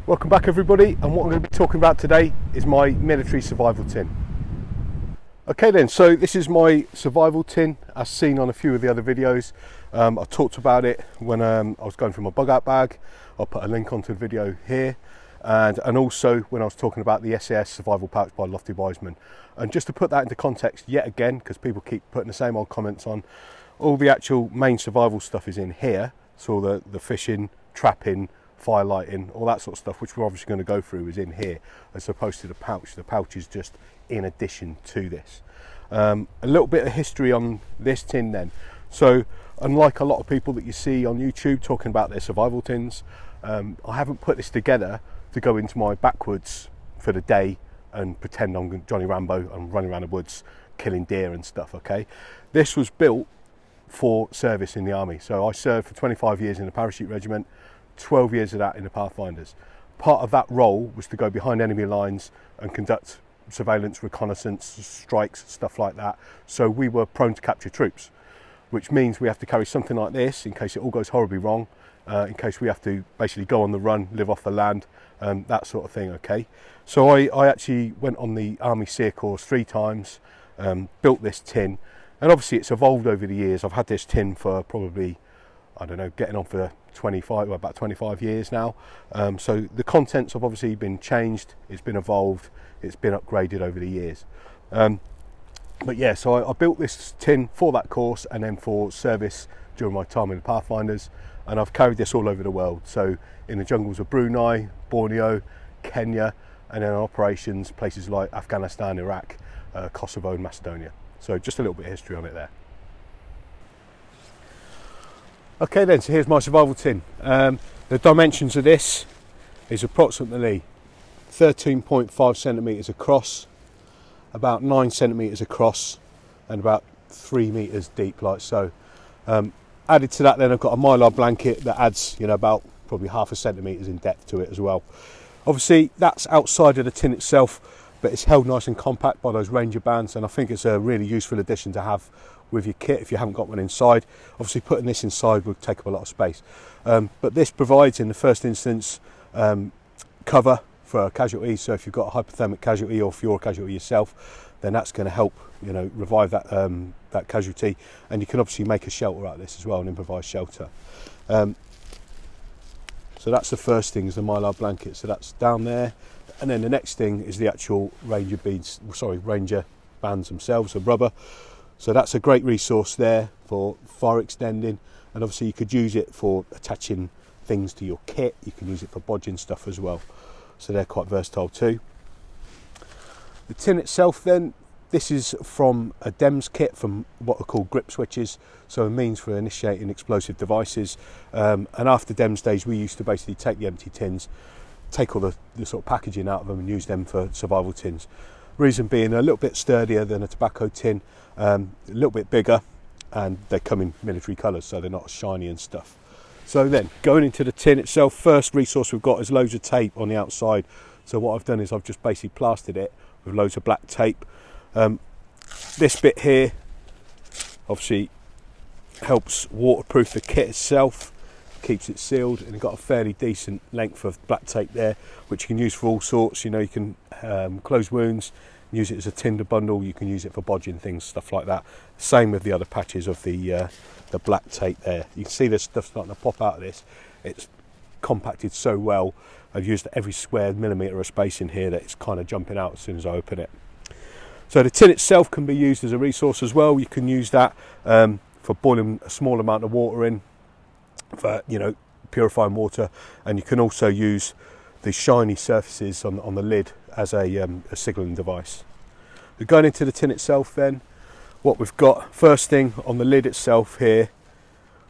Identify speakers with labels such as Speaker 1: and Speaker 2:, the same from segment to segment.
Speaker 1: Welcome back everybody, and what I'm going to be talking about today is my military survival tin. Okay then, so this is my survival tin as seen on a few of the other videos. I talked about it when I was going through my bug out bag. I'll put a link onto the video here, and also when I was talking about the SERE survival pouch by Lofty Wiseman. And just to put that into context yet again, because people keep putting the same old comments on, all the actual main survival stuff is in here. So the fishing, trapping, fire lighting, all that sort of stuff, which we're obviously going to go through, is in here as opposed to the pouch. The pouch is just in addition to this. A little bit of history on this tin then. So unlike a lot of people that you see on YouTube talking about their survival tins, I haven't put this together to go into my backwoods for the day and pretend I'm Johnny Rambo and running around the woods killing deer and stuff. Okay, this was built for service in the army. So I served for 25 years in the parachute regiment, 12 years of that in the Pathfinders. Part of that role was to go behind enemy lines and conduct surveillance, reconnaissance, strikes, stuff like that. So we were prone to capture troops, which means we have to carry something like this in case it all goes horribly wrong, in case we have to basically go on the run, live off the land, that sort of thing. Okay, so I actually went on the Army SERE course 3 times, built this tin, and obviously it's evolved over the years. I've had this tin for probably, I don't know, getting on for about 25 years now. So the contents have obviously been changed, it's been evolved, it's been upgraded over the years. But yeah, so I built this tin for that course and then for service during my time in the Pathfinders, and I've carried this all over the world. So in the jungles of Brunei, Borneo, Kenya, and then operations places like Afghanistan, Iraq, Kosovo and Macedonia. So just a little bit of history on it there. Okay then, so here's my survival tin. The dimensions of this is approximately 13.5 centimetres across, about 9 centimetres across, and about 3 metres deep, like so. Added to that then I've got a mylar blanket that adds, about probably half a centimetre in depth to it as well. Obviously that's outside of the tin itself, but it's held nice and compact by those Ranger bands, and I think it's a really useful addition to have with your kit if you haven't got one inside. Obviously putting this inside would take up a lot of space, but this provides in the first instance cover for a casualty. So if you've got a hypothermic casualty, or if you're a casualty yourself, then that's going to help revive that casualty, and you can obviously make a shelter out of this as well, an improvised shelter. So that's the first thing, is the mylar blanket. So that's down there, and then the next thing is the actual Ranger bands themselves of rubber. So that's a great resource there for fire extending, and obviously you could use it for attaching things to your kit. You can use it for bodging stuff as well. So they're quite versatile too. The tin itself then, this is from a DEMS kit from what are called grip switches, so a means for initiating explosive devices. And after DEMS days we used to basically take the empty tins, take all the sort of packaging out of them and use them for survival tins. Reason being, they're a little bit sturdier than a tobacco tin, a little bit bigger, and they come in military colours, so they're not as shiny and stuff. So then, going into the tin itself, first resource we've got is loads of tape on the outside. So what I've done is I've just basically plastered it with loads of black tape. This bit here obviously helps waterproof the kit itself, keeps it sealed, and you've got a fairly decent length of black tape there, which you can use for all sorts. You can close wounds, use it as a tinder bundle, you can use it for bodging things, stuff like that. Same with the other patches of the black tape there. You can see there's stuff starting to pop out of this. It's compacted so well. I've used every square millimetre of space in here that it's kind of jumping out as soon as I open it. So the tin itself can be used as a resource as well. You can use that for boiling a small amount of water in, for purifying water, and you can also use the shiny surfaces on the lid as a signalling device. But going into the tin itself then, what we've got, first thing on the lid itself here,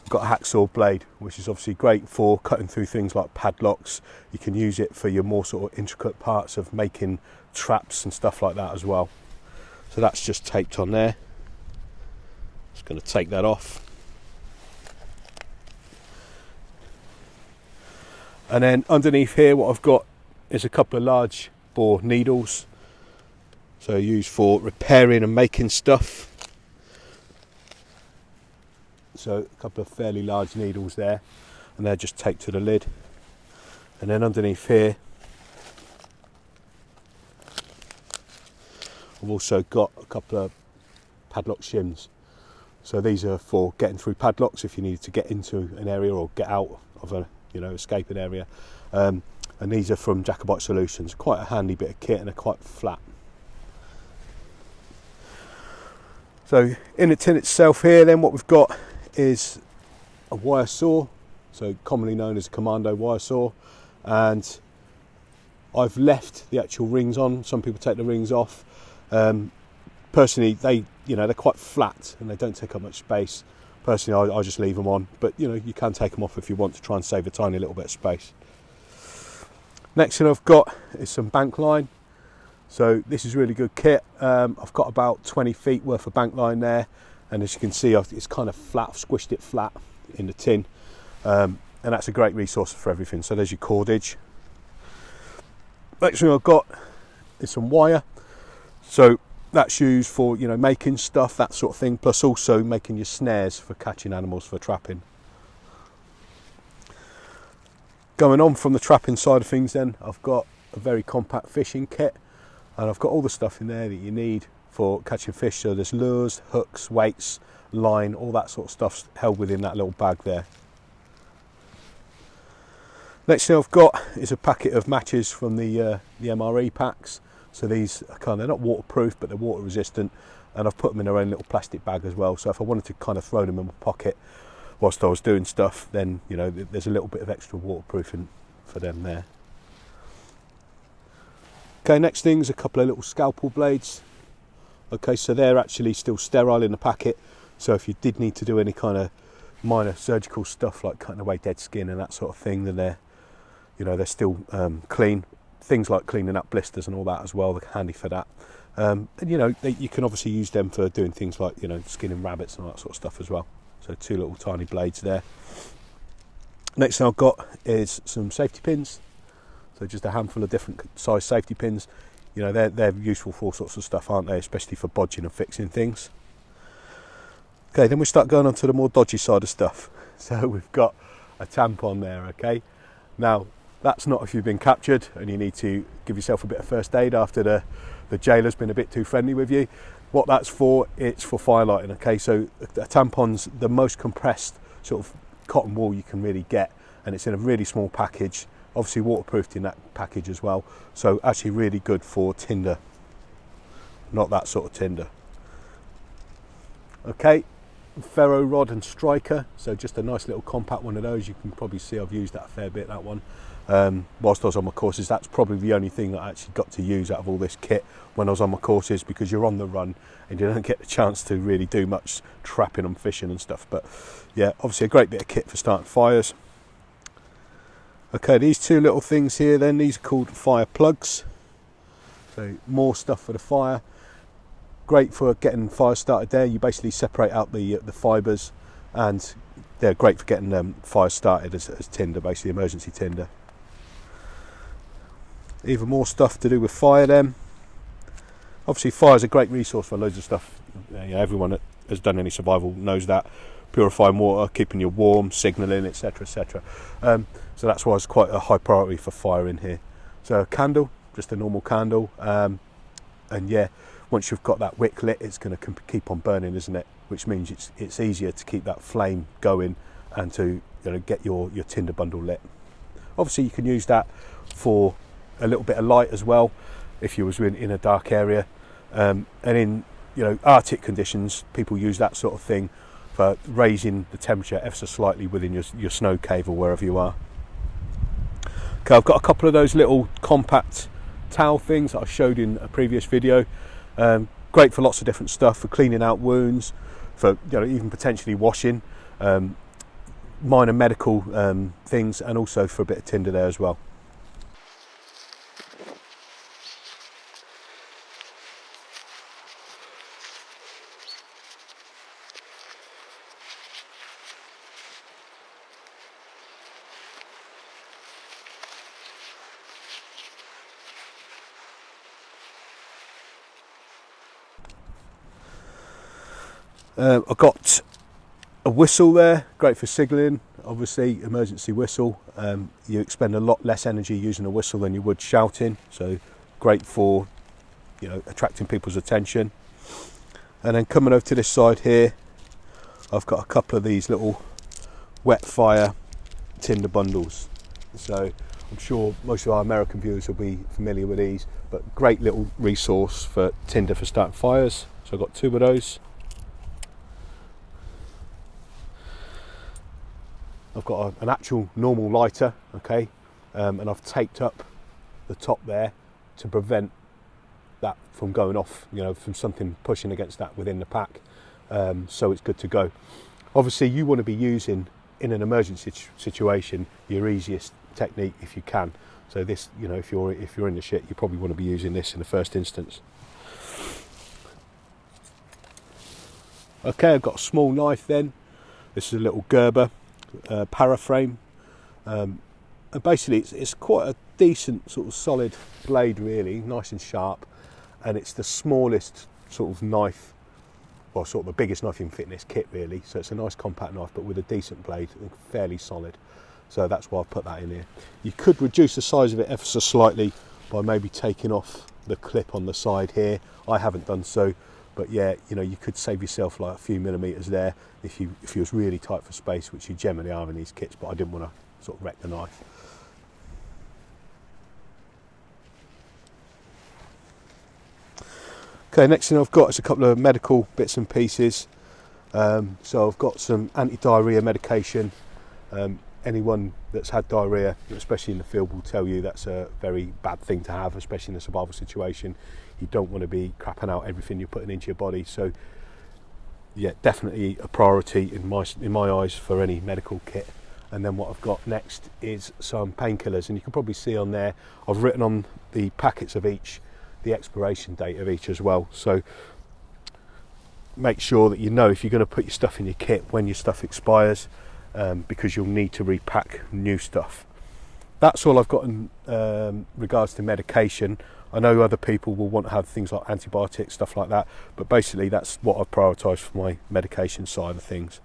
Speaker 1: we've got a hacksaw blade, which is obviously great for cutting through things like padlocks. You can use it for your more sort of intricate parts of making traps and stuff like that as well. So that's just taped on there. Just going to take that off. And then underneath here what I've got is a couple of large bore needles, so used for repairing and making stuff. So a couple of fairly large needles there, and they're just taped to the lid. And then underneath here, I've also got a couple of padlock shims. So these are for getting through padlocks if you need to get into an area or get out of a escaping area. And these are from Jacobite Solutions. Quite a handy bit of kit, and they're quite flat. So in the tin itself here, then what we've got is a wire saw, so commonly known as a commando wire saw, and I've left the actual rings on. Some people take the rings off. Personally, they're quite flat and they don't take up much space. Personally, I just leave them on, but you can take them off if you want to try and save a tiny little bit of space. Next thing I've got is some bank line. So this is really good kit. I've got about 20 feet worth of bank line there, and as you can see, it's kind of flat. I've squished it flat in the tin, and that's a great resource for everything. So there's your cordage. Next thing I've got is some wire. So that's used for making stuff, that sort of thing, plus also making your snares for catching animals for trapping. Going on from the trapping side of things, then I've got a very compact fishing kit, and I've got all the stuff in there that you need for catching fish. So there's lures, hooks, weights, line, all that sort of stuff's held within that little bag there. Next thing I've got is a packet of matches from the MRE packs. So these are they're not waterproof, but they're water resistant, and I've put them in their own little plastic bag as well. So if I wanted to kind of throw them in my pocket whilst I was doing stuff, then there's a little bit of extra waterproofing for them there. Okay, next thing is a couple of little scalpel blades. Okay, so they're actually still sterile in the packet, so if you did need to do any kind of minor surgical stuff like cutting away dead skin and that sort of thing, then they're still clean. Things like cleaning up blisters and all that as well, they're handy for that. And you can obviously use them for doing things like skinning rabbits and all that sort of stuff as well. So 2 little tiny blades there. Next thing I've got is some safety pins. So just a handful of different size safety pins. They're useful for all sorts of stuff, aren't they? Especially for bodging and fixing things. Okay, then we start going on to the more dodgy side of stuff. So we've got a tampon there, okay? Now, that's not if you've been captured and you need to give yourself a bit of first aid after the jailer's been a bit too friendly with you. What that's for, it's for firelighting, okay? So a tampon's the most compressed sort of cotton wool you can really get, and it's in a really small package, obviously waterproofed in that package as well. So actually really good for tinder, not that sort of tinder. Okay, ferro rod and striker, so just a nice little compact one of those. You can probably see I've used that a fair bit, that one. Whilst I was on my courses, that's probably the only thing that I actually got to use out of all this kit when I was on my courses, because you're on the run and you don't get the chance to really do much trapping and fishing and stuff. But yeah, obviously a great bit of kit for starting fires. Okay, these 2 little things here then, these are called fire plugs. So more stuff for the fire. Great for getting fire started there. You basically separate out the fibres, and they're great for getting fires started as tinder, basically emergency tinder. Even more stuff to do with fire then. Obviously fire is a great resource for loads of stuff. Everyone that has done any survival knows that. Purifying water, keeping you warm, signalling, etc, etc. So that's why it's quite a high priority for fire in here. So a candle, just a normal candle, and yeah, once you've got that wick lit, it's going to keep on burning, isn't it? Which means it's easier to keep that flame going and to get your tinder bundle lit. Obviously you can use that for a little bit of light as well if you was in a dark area, and in Arctic conditions, people use that sort of thing for raising the temperature ever so slightly within your snow cave or wherever you are. Okay, I've got a couple of those little compact towel things that I showed in a previous video. Great for lots of different stuff, for cleaning out wounds, for even potentially washing, minor medical things, and also for a bit of tinder there as well. I've got a whistle there, great for signalling. obviously emergency whistle. You expend a lot less energy using a whistle than you would shouting, so great for, you know, attracting people's attention. And then coming over to this side here, I've got a couple of these little wet fire tinder bundles. So I'm sure most of our American viewers will be familiar with these, but great little resource for tinder for starting fires. So I've got 2 of those. I've got an actual normal lighter, okay, and I've taped up the top there to prevent that from going off, you know, from something pushing against that within the pack, so it's good to go. Obviously you want to be using, in an emergency situation, your easiest technique if you can. So this, you know, if you're in the shit, you probably want to be using this in the first instance. Okay, I've got a small knife then. This is a little Gerber paraframe, and basically it's quite a decent sort of solid blade, really nice and sharp, and it's the smallest sort of knife, well, sort of the biggest knife you can fit in this kit, really. So it's a nice compact knife, but with a decent blade and fairly solid. So that's why I've put that in here. You could reduce the size of it ever so slightly by maybe taking off the clip on the side here. I haven't done so, but yeah, you know, you could save yourself like a few millimeters there if you was really tight for space, which you generally are in these kits, but I didn't want to sort of wreck the knife. Okay, next thing I've got is a couple of medical bits and pieces. So I've got some anti-diarrhea medication. Anyone that's had diarrhea, especially in the field, will tell you that's a very bad thing to have, especially in a survival situation. You don't want to be crapping out everything you're putting into your body. So yeah, definitely a priority in my eyes for any medical kit. And then what I've got next is some painkillers, and you can probably see on there I've written on the packets of each the expiration date of each as well. So make sure that you know if you're going to put your stuff in your kit when your stuff expires, because you'll need to repack new stuff. That's all I've got in regards to medication. I know other people will want to have things like antibiotics, stuff like that, but basically that's what I've prioritised for my medication side of things.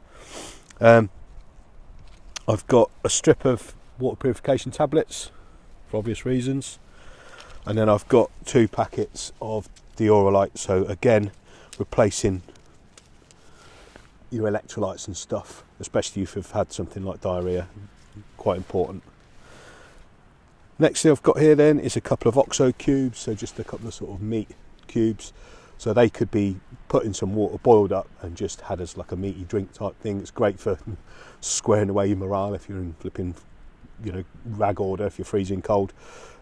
Speaker 1: I've got a strip of water purification tablets for obvious reasons, and then I've got 2 packets of Diorolite, so again replacing your electrolytes and stuff, especially if you've had something like diarrhea, quite important. Next thing I've got here then is a couple of OXO cubes, so just a couple of sort of meat cubes, so they could be put in some water, boiled up, and just had as like a meaty drink type thing. It's great for squaring away your morale if you're in flipping, you know, rag order, if you're freezing cold.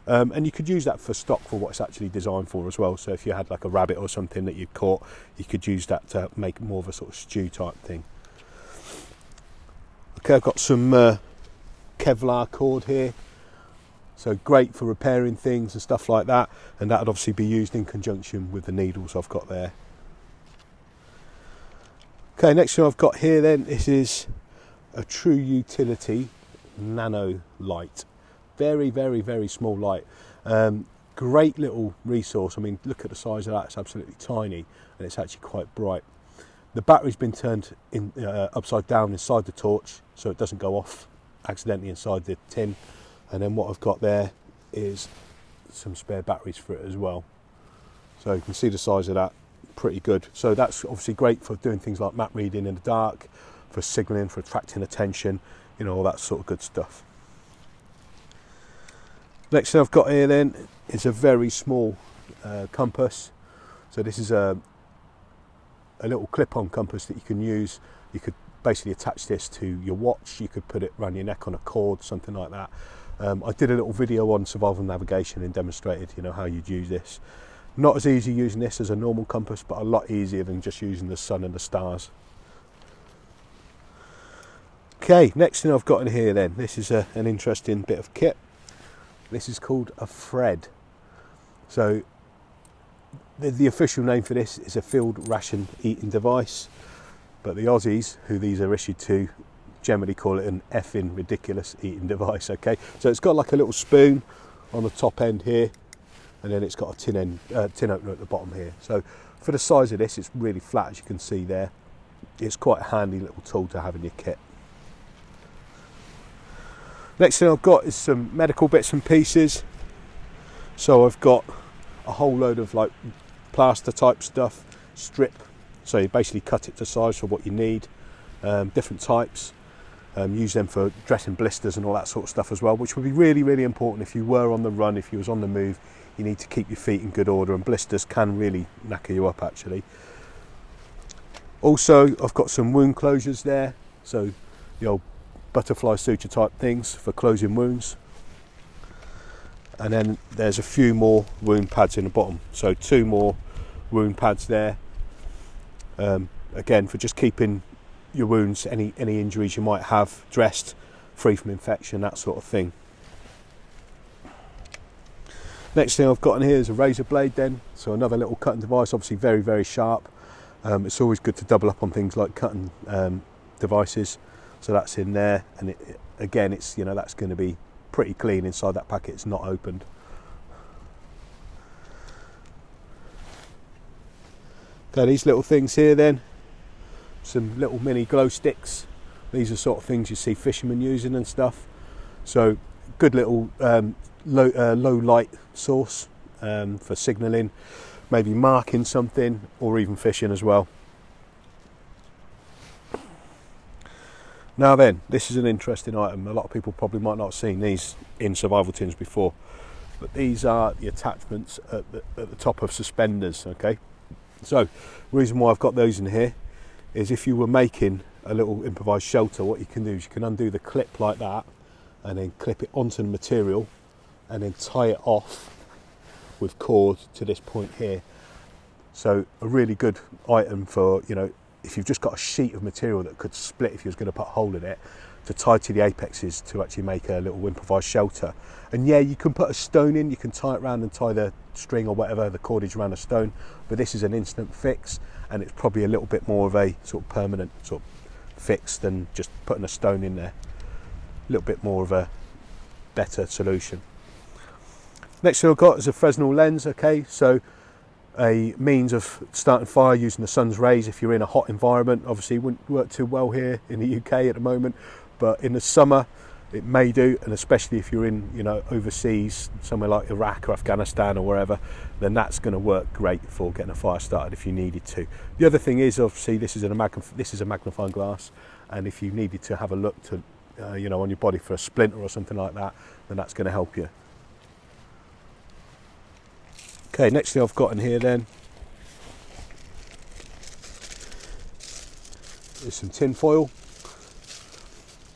Speaker 1: And you could use that for stock for what it's actually designed for as well. So if you had like a rabbit or something that you caught, you could use that to make more of a sort of stew type thing. Okay, I've got some Kevlar cord here. So great for repairing things and stuff like that. And that would obviously be used in conjunction with the needles I've got there. Okay, next thing I've got here then, this is a True Utility Nano Light. Very, very, very small light. Great little resource. I mean, look at the size of that. It's absolutely tiny, and it's actually quite bright. The battery's been turned in upside down inside the torch, so it doesn't go off accidentally inside the tin. And then what I've got there is some spare batteries for it as well. So you can see the size of that, pretty good. So that's obviously great for doing things like map reading in the dark, for signalling, for attracting attention, you know, all that sort of good stuff. Next thing I've got here then is a very small compass. So this is a little clip-on compass that you can use. You could basically attach this to your watch. You could put it around your neck on a cord, something like that. I did a little video on survival navigation and demonstrated, you know, how you'd use this. Not as easy using this as a normal compass, but a lot easier than just using the sun and the stars. Okay, next thing I've got in here then, this is an interesting bit of kit. This is called a Fred. So the official name for this is a field ration eating device, but the Aussies, who these are issued to, generally call it an effing ridiculous eating device. Okay, so it's got like a little spoon on the top end here, and then it's got a tin opener at the bottom here. So for the size of this, it's really flat, as you can see there. It's quite a handy little tool to have in your kit. Next thing I've got is some medical bits and pieces. So I've got a whole load of like plaster type stuff, strip, so you basically cut it to size for what you need, different types, use them for dressing blisters and all that sort of stuff as well, which would be really, really important if you were on the run, if you was on the move. You need to keep your feet in good order, and blisters can really knacker you up actually. Also, I've got some wound closures there, so the old butterfly suture type things for closing wounds. And then there's a few more wound pads in the bottom, so 2 more wound pads there, again for just keeping your wounds, any injuries you might have, dressed, free from infection, that sort of thing. Next thing I've got in here is a razor blade then, so another little cutting device, obviously very, very sharp. It's always good to double up on things like cutting devices, so that's in there, and again it's, you know, that's going to be pretty clean inside that packet, it's not opened. Okay, these little things here then, some little mini glow sticks. These are sort of things you see fishermen using and stuff, so good little low light source for signalling, maybe marking something, or even fishing as well. Now then, this is an interesting item. A lot of people probably might not have seen these in survival tins before, but these are the attachments at the top of suspenders. Okay, so the reason why I've got those in here is if you were making a little improvised shelter, what you can do is you can undo the clip like that and then clip it onto the material and then tie it off with cord to this point here. So a really good item for, you know, if you've just got a sheet of material that could split if you was going to put a hole in it, to tie to the apexes to actually make a little improvised shelter. And yeah, you can put a stone in, you can tie it around and tie the string or whatever, the cordage around a stone, but this is an instant fix, and it's probably a little bit more of a sort of permanent sort of fix than just putting a stone in there. A little bit more of a better solution. Next thing I've got is a Fresnel lens. Okay, so a means of starting fire using the sun's rays if you're in a hot environment. Obviously it wouldn't work too well here in the UK at the moment, but in the summer it may do, and especially if you're in, you know, overseas, somewhere like Iraq or Afghanistan or wherever, then that's going to work great for getting a fire started if you needed to. The other thing is, obviously, this is a magnifying glass, and if you needed to have a look to you know, on your body for a splinter or something like that, then that's going to help you. Okay, next thing I've got in here then is some tin foil.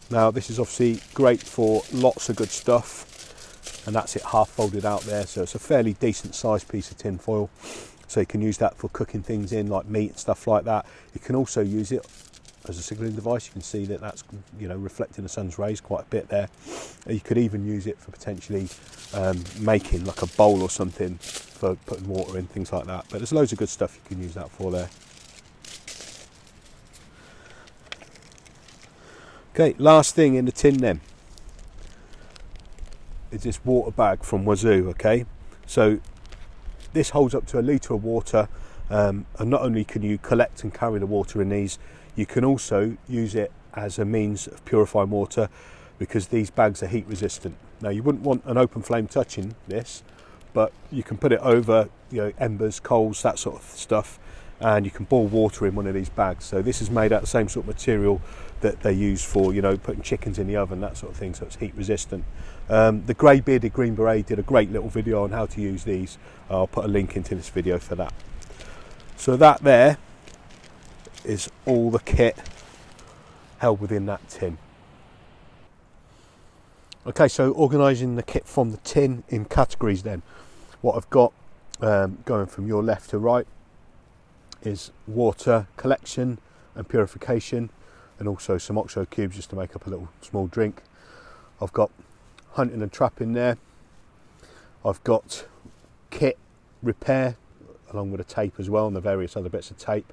Speaker 1: Now this is obviously great for lots of good stuff, and that's it half folded out there, so it's a fairly decent sized piece of tin foil, so you can use that for cooking things in like meat and stuff like that. You can also use it as a signalling device. You can see that that's, you know, reflecting the sun's rays quite a bit there. You could even use it for potentially making like a bowl or something for putting water in, things like that. But there's loads of good stuff you can use that for there. Okay, last thing in the tin then is this water bag from Wazoo. Okay, so this holds up to 1 litre of water, and not only can you collect and carry the water in these, you can also use it as a means of purifying water, because these bags are heat resistant. Now you wouldn't want an open flame touching this, but you can put it over, you know, embers, coals, that sort of stuff, and you can boil water in one of these bags. So this is made out of the same sort of material that they use for, you know, putting chickens in the oven, that sort of thing, so it's heat resistant. The grey bearded Green Beret did a great little video on how to use these. I'll put a link into this video for that. So that there is all the kit held within that tin. Okay, so organising the kit from the tin in categories then. What I've got going from your left to right is water collection and purification, and also some oxo cubes just to make up a little small drink. I've got hunting and trapping there. I've got kit repair along with a tape as well, and the various other bits of tape.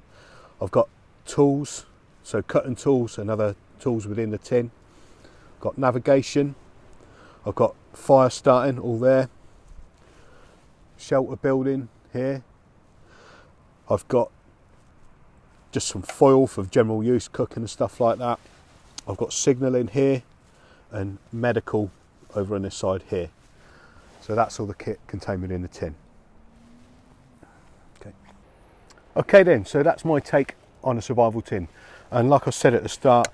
Speaker 1: I've got tools, so cutting tools and other tools within the tin. I've got navigation. I've got fire starting all there. Shelter building here. I've got just some foil for general use, cooking and stuff like that. I've got signalling here, and medical over on this side here. So that's all the kit contained within the tin. Okay then, so that's my take on a survival tin. And like I said at the start,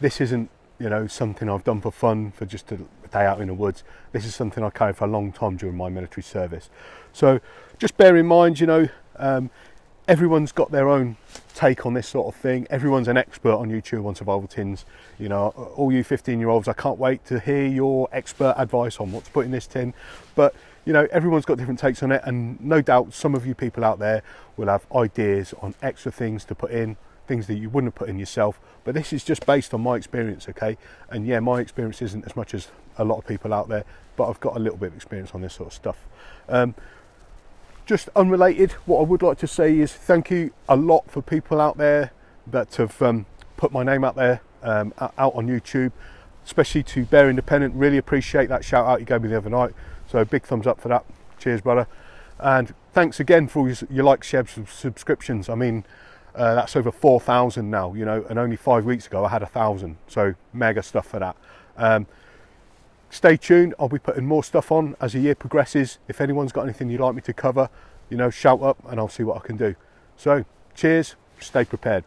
Speaker 1: this isn't, you know, something I've done for fun, for just a day out in the woods. This is something I carried for a long time during my military service. So just bear in mind, you know, everyone's got their own take on this sort of thing. Everyone's an expert on YouTube on survival tins. You know, all you 15-year-olds, I can't wait to hear your expert advice on what to put in this tin. But you know, everyone's got different takes on it, and no doubt some of you people out there will have ideas on extra things to put in, things that you wouldn't have put in yourself. But this is just based on my experience, okay? And yeah, my experience isn't as much as a lot of people out there, but I've got a little bit of experience on this sort of stuff. Just unrelated, what I would like to say is thank you a lot for people out there that have put my name out there, out on YouTube, especially to Bear Independent. Really appreciate that shout out you gave me the other night. So big thumbs up for that. Cheers, brother. And thanks again for all your likes, shares, subscriptions. I mean, that's over 4,000 now, you know, and only 5 weeks ago I had 1,000. So mega stuff for that. Stay tuned. I'll be putting more stuff on as the year progresses. If anyone's got anything you'd like me to cover, you know, shout up and I'll see what I can do. So cheers, stay prepared.